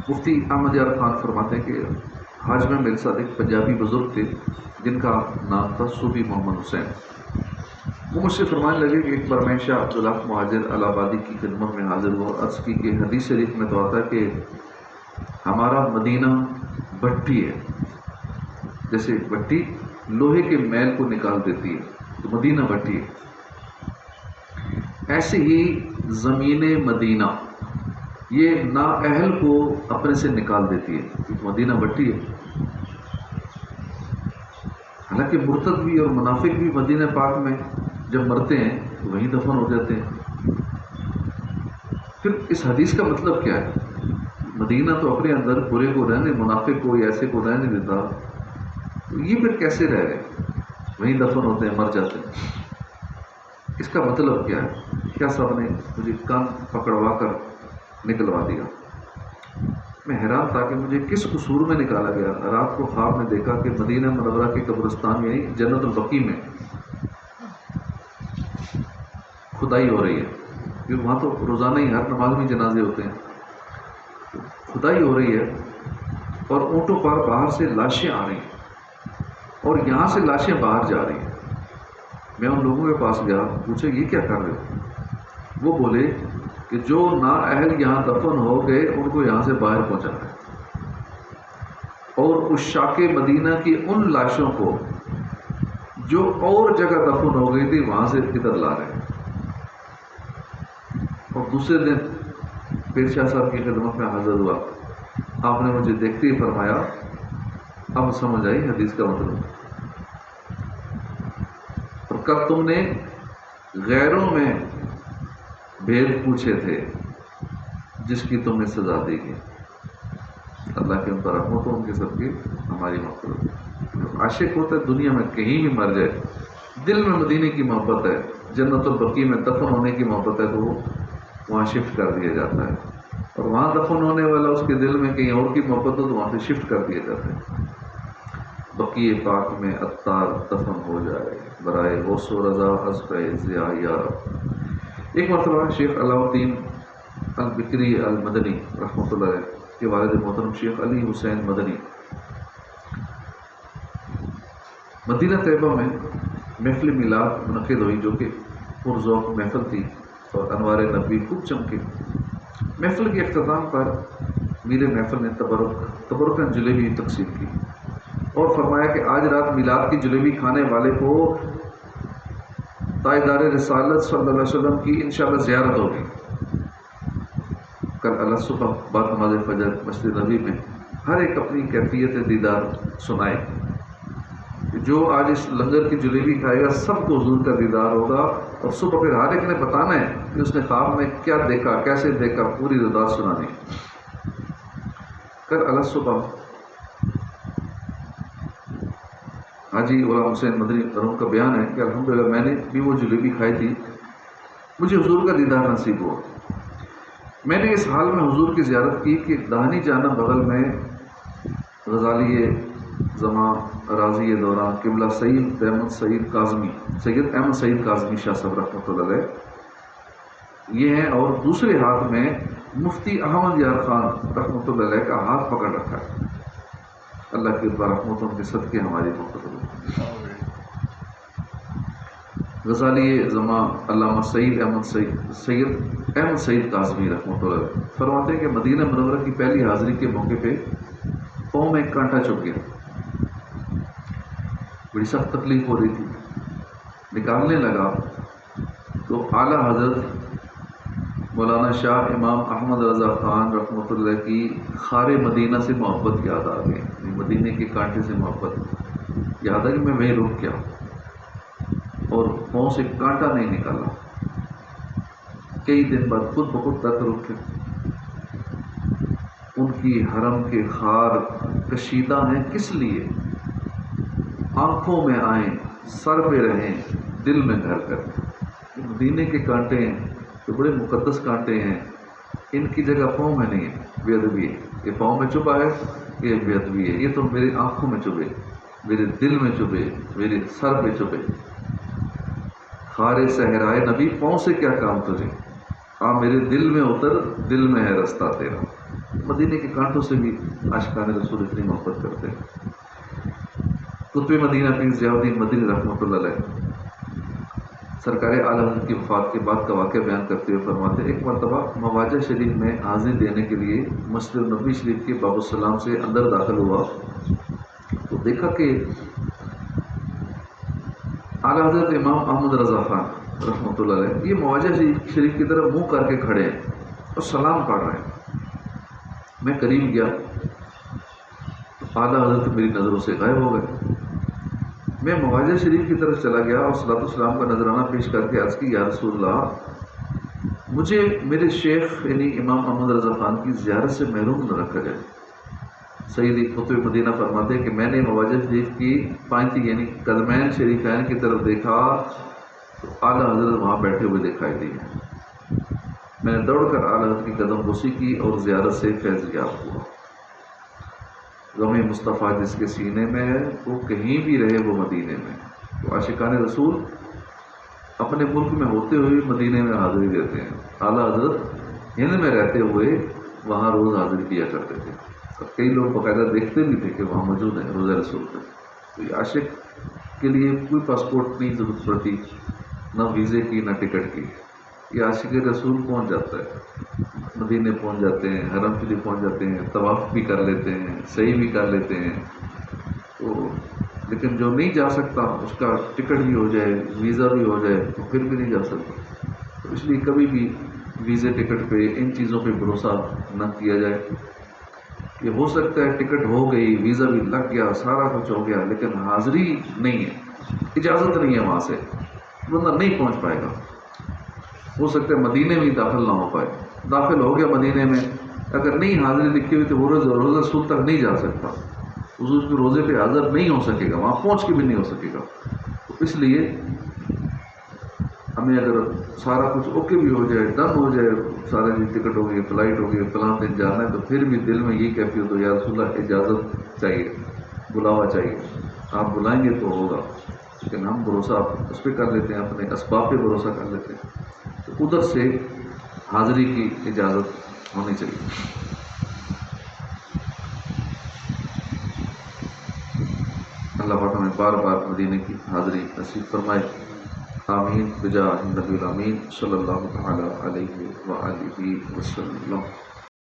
مفتی احمد یار خان فرماتے ہیں کہ حج میں میرے ساتھ ایک پنجابی بزرگ تھے جن کا نام تھا صوفی محمد حسین. وہ مجھ سے فرمانے لگے کہ ایک بار میں شاہ عبدالحق مہاجر الہ آبادی کی خدمت میں حاضر ہوا. عرض کی کہ حدیث شریف میں تو آتا ہے کہ ہمارا مدینہ بھٹی ہے، جیسے بھٹی لوہے کے میل کو نکال دیتی ہے تو مدینہ بھٹی ہے، ایسے ہی زمین مدینہ یہ نااہل کو اپنے سے نکال دیتی ہے کیونکہ مدینہ بھٹی ہے. حالانکہ مرتد بھی اور منافق بھی مدینہ پاک میں جب مرتے ہیں تو وہیں دفن ہو جاتے ہیں. پھر اس حدیث کا مطلب کیا ہے؟ مدینہ تو اپنے اندر برے کو رہنے، منافق کو یا ایسے کو رہنے دیتا، یہ پھر کیسے رہ گئے؟ وہیں دفن ہوتے ہیں، مر جاتے ہیں. اس کا مطلب کیا ہے؟ کیا صاحب نے مجھے کان پکڑوا کر نکلوا دیا. میں حیران تھا کہ مجھے کس قصور میں نکالا گیا. رات کو خواب میں دیکھا کہ مدینہ منورہ کے قبرستان میں جنت البقیع میں کھدائی ہو رہی ہے، کیونکہ وہاں تو روزانہ ہی ہر نماز میں جنازے ہوتے ہیں. کھدائی ہو رہی ہے اور اونٹوں پر باہر سے لاشیں آ رہی ہیں اور یہاں سے لاشیں باہر جا رہی ہیں. میں ان لوگوں کے پاس گیا، پوچھا یہ کیا کر رہے ہو؟ وہ بولے کہ جو نااہل یہاں دفن ہو گئے ان کو یہاں سے باہر پہنچانا ہے اور اس شاک مدینہ کی ان لاشوں کو جو اور جگہ دفن ہو گئی تھی وہاں سے ادھر لا رہے ہیں. اور دوسرے دن پیر شاہ صاحب کی خدمت میں حاضر ہوا. آپ نے مجھے دیکھتے ہی فرمایا اب سمجھ آئی حدیث کا مطلب. اور کب تم نے غیروں میں بھید پوچھے تھے جس کی تم نے سزا دی گئی. اللہ کے ان پر رحمت ہو، ان کے سب کی ہماری مغفرت. عاشق ہوتا ہے دنیا میں کہیں بھی مر جائے، دل میں مدینے کی محبت ہے، جنت البقیع میں دفن ہونے کی محبت ہے، تو وہ وہاں شفٹ کر دیا جاتا ہے. اور وہاں دفن ہونے والا اس کے دل میں کہیں اور کی محبت ہو تو وہاں سے شفٹ کر دیا جاتا ہے. بقیع پاک میں عطار دفن ہو جائے برائے غوث و رضا حسب ضیاء یا رب. ایک مرتبہ شیخ علاء الدین البکری المدنی رحمۃ اللہ علیہ کے والد محترم شیخ علی حسین مدنی مدینہ طیبہ میں محفل میلاد منعقد ہوئی، جو کہ پرذوق محفل تھی اور انوار نبی خوب چمکے. محفل کے اختتام پر میر محفل نے تبرکاً جلیبی تقسیم کی اور فرمایا کہ آج رات میلاد کی جلیبی کھانے والے کو تاجدار رسالت صلی اللہ علیہ وسلم کی انشاءاللہ زیارت ہوگی. کل اللہ صبح بعد نماز فجر مسجد نبی میں ہر ایک اپنی کیفیت دیدار سنائے. جو آج اس لنگر کی جلیبی کھائے گا سب کو حضور کا دیدار ہوگا، اور صبح پھر ہر ایک نے بتانا ہے کہ اس نے خواب میں کیا دیکھا، کیسے دیکھا، پوری رضا سنانی. کل اللہ صبح حاجی غلام حسین مدنی مرحوم کا بیان ہے کہ الحمدللہ میں نے بھی وہ جلیبی کھائی تھی، مجھے حضور کا دیدار نصیب ہوا. میں نے اس حال میں حضور کی زیارت کی کہ داہنی جانب بغل میں غزالی زمان راضی دوران قبلہ سید احمد سعید کاظمی شاہ صاحب رحمۃ اللہ علیہ یہ ہیں، اور دوسرے ہاتھ میں مفتی احمد یار خان رحمۃ اللہ علیہ کا ہاتھ پکڑ رکھا ہے. اللہ کی رحمتوں کے صدقے ہماری محبت ہو. غزالی زمان علامہ سید احمد سعید کاظمی رحمۃ اللہ علیہ فرماتے ہیں کہ مدینہ منورہ کی پہلی حاضری کے موقع پہ پاؤں میں ایک کانٹا چبھ گیا. بڑی سخت تکلیف ہو رہی تھی. نکالنے لگا تو اعلیٰ حضرت مولانا شاہ امام احمد رضا خان رحمۃ اللہ کی خار مدینہ سے محبت یاد آ گئی. مدینے کے کانٹے سے محبت یاد آ گئی. میں وہیں رک گیا اور پاؤں سے کانٹا نہیں نکالا. کئی دن بعد خود بخود درد رک گیا. ان کی حرم کے خار کشیدہ ہیں کس لیے؟ آنکھوں میں آئیں، سر پہ رہیں، دل میں گھر کریں. مدینے کے کانٹے ہیں تو بڑے مقدس کانٹے ہیں، ان کی جگہ پاؤں میں نہیں ہے. بے ادبی ہے. یہ پاؤں میں چبھا ہے، یہ بے ادبی ہے. یہ تو میری آنکھوں میں چبھے، میرے دل میں چبھے، میرے سر پہ چبھے. خار صحرائے نبی پاؤں سے کیا کام تجھے، میرے دل میں اتر، دل میں ہے رستہ تیرا. مدینے کے کانٹوں سے بھی عاشقان رسول اتنی محبت کرتے ہیں۔ قطب مدینہ پیر ضیاء الدین مدنی رحمۃ اللہ علیہ سرکار اعلیٰ حضرت کی وفات کے بعد کا واقعہ بیان کرتے ہوئے فرماتے ہیں، ایک مرتبہ مواجہ شریف میں حاضری دینے کے لیے مسجد نبوی شریف کے باب السلام سے اندر داخل ہوا تو دیکھا کہ اعلیٰ حضرت امام احمد رضا خان رحمۃ اللہ علیہ یہ مواجہ شریف کی طرف منہ کر کے کھڑے ہیں اور سلام پڑھ رہے ہیں۔ میں قریب گیا تو اعلیٰ حضرت میری نظروں سے غائب ہو گئے۔ میں مواجہ شریف کی طرف چلا گیا اور صلاۃ والسلام کا نذرانہ پیش کر کے عرض کی، یا رسول اللہ مجھے میرے شیخ یعنی امام احمد رضا خان کی زیارت سے محروم نہ رکھا جائے۔ سیدی قطب مدینہ فرماتے ہیں کہ میں نے مواجہ شریف کی پائنتی یعنی قدمین شریفین کی طرف دیکھا تو اعلیٰ حضرت وہاں بیٹھے ہوئے دکھائی دیے۔ میں نے دوڑ کر اعلیٰ حضرت کی قدم بوسی کی اور زیارت سے فیض یاب ہوا۔ غم مصطفیٰ جس کے سینے میں ہے وہ کہیں بھی رہے وہ مدینے میں۔ تو عاشقان رسول اپنے ملک میں ہوتے ہوئے مدینے میں حاضری دیتے ہیں۔ اعلیٰ حضرت ہند میں رہتے ہوئے وہاں روز حاضری کیا کرتے تھے اور کئی لوگ باقاعدہ دیکھتے بھی تھے کہ وہاں موجود ہیں روزہ رسول پہ۔ تو یہ عاشق کے لیے کوئی پاسپورٹ کی ضرورت پڑتی، نہ ویزے کی نہ ٹکٹ کی، یہ عاشق رسول پہنچ جاتا ہے، مدینے پہنچ جاتے ہیں، حرم شریف پہنچ جاتے ہیں، طواف بھی کر لیتے ہیں، صحیح بھی کر لیتے ہیں۔ تو لیکن جو نہیں جا سکتا اس کا ٹکٹ بھی ہو جائے، ویزا بھی ہو جائے تو پھر بھی نہیں جا سکتا۔ تو اس لیے کبھی بھی ویزے ٹکٹ پہ ان چیزوں پہ بھروسہ نہ کیا جائے۔ یہ ہو سکتا ہے ٹکٹ ہو گئی، ویزا بھی لگ گیا، سارا کچھ ہو گیا، لیکن حاضری نہیں ہے، اجازت نہیں ہے، وہاں سے بندہ نہیں پہنچ پائے گا۔ ہو سکتا ہے مدینے میں داخل نہ ہو پائے، داخل ہو گیا مدینے میں، اگر نہیں حاضری لکھی ہوئی تو وہ روزہ رسول تک نہیں جا سکتا، حضور کے روزے پہ حاضر نہیں ہو سکے گا، وہاں پہنچ کے بھی نہیں ہو سکے گا۔ تو اس لیے ہمیں اگر سارا کچھ اوکے بھی ہو جائے، ڈن ہو جائے، سارے دن ٹکٹ ہو گئی، فلائٹ ہو گئی، فلاں دن جانا ہے، تو پھر بھی دل میں یہی کیفیت ہو، یا رسول اللہ اجازت چاہیے، بلاوا چاہیے، آپ بلائیں گے تو ہوگا۔ لیکن ہم بھروسہ اس پہ کر لیتے ہیں، اپنے اسباب پہ بھروسہ کر لیتے ہیں، تو ادھر سے حاضری کی اجازت ہونی چاہیے۔ اللہ پاک ہمیں بار بار مدینے کی حاضری نصیب فرمائے، آمین بجاہ نبی الامین صلی اللہ تعالی علیہ وآلہ وسلم۔